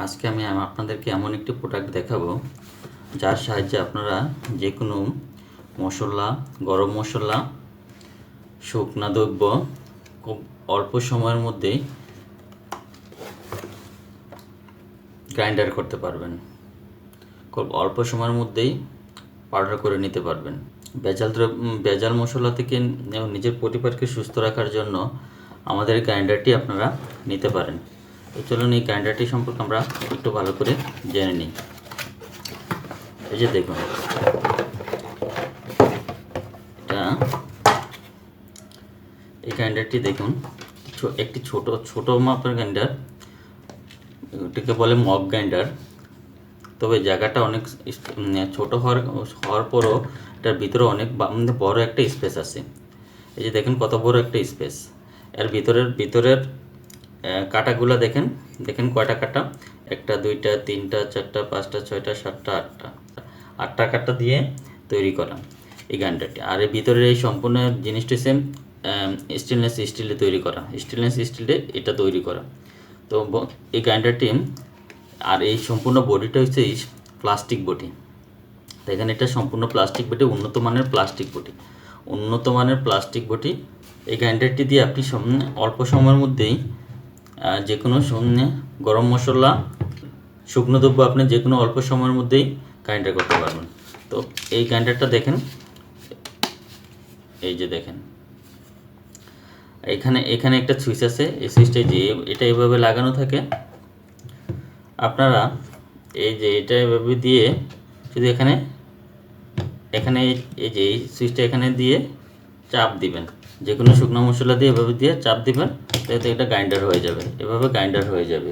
আজকে আমি আপনাদেরকে এমন একটি প্রোডাক্ট দেখাবো যার সাহায্যে আপনারা যে কোনো মশলা, গরম মশলা, শুকনা দ্রব্য খুব অল্প সময়ের মধ্যেই গ্রাইন্ডার করতে পারবেন। খুব অল্প সময়ের মধ্যেই পাউডার করে নিতে পারবেন। ভেজাল মশলা থেকে নিজের পরিবারকে সুস্থ রাখার জন্য আমাদের গ্রাইন্ডারটি আপনারা নিতে পারেন। তো চলুন এই গ্রাইন্ডারটি সম্পর্কে আমরা একটু ভালো করে জেনে নিই। এই যে দেখুন, এই গ্রাইন্ডারটি দেখুন, একটি ছোট মাপের গ্রাইন্ডার, এটাকে বলে মগ গ্রাইন্ডার। তবে জায়গাটা অনেক ছোট হওয়ার পরও এটার ভিতরে অনেক বড় একটা স্পেস আছে। এই যে দেখেন কত বড় একটা স্পেস। এর ভিতরের কাটাগুলো দেখেন কয়টা কাটা, 1টা 2টা 3টা 4টা 5টা 6টা 7টা 8টা কাটা দিয়ে তৈরি করা এই গ্রাইন্ডারটি। আর এর ভিতরের এই সম্পূর্ণ জিনিসটি সেম স্টেনলেস স্টিলে তৈরি করা, স্টেনলেস স্টিলে এটা তৈরি করা। তো এই গ্রাইন্ডারটি আর এই সম্পূর্ণ বডিটা হচ্ছে প্লাস্টিক বডি। তো এখানে এটা সম্পূর্ণ প্লাস্টিক বডি, উন্নত মানের প্লাস্টিক বডি। এই গ্রাইন্ডারটি দিয়ে আপনি অল্প সময়ের মধ্যেই যে কোনো গরম মশলা, শুকনো দ্রব্য আপনি যে কোনো অল্প সময়ের মধ্যেই গ্রাইন্ডার করতে পারবেন। তো এই গ্রাইন্ডারটা দেখেন, এই যে দেখেন এখানে একটা সুইচ আছে। এই সুইচটা যে এটা এভাবে লাগানো থাকে। আপনারা এই যে এটা এভাবে দিয়ে শুধু এখানে এই যে এই সুইচটা এখানে দিয়ে চাপ দিবেন, যে কোনো শুকনো মশলা দিয়ে এভাবে দিয়ে চাপ দিবেন, তাতে এটা গ্রাইন্ডার হয়ে যাবে, এভাবে গ্রাইন্ডার হয়ে যাবে।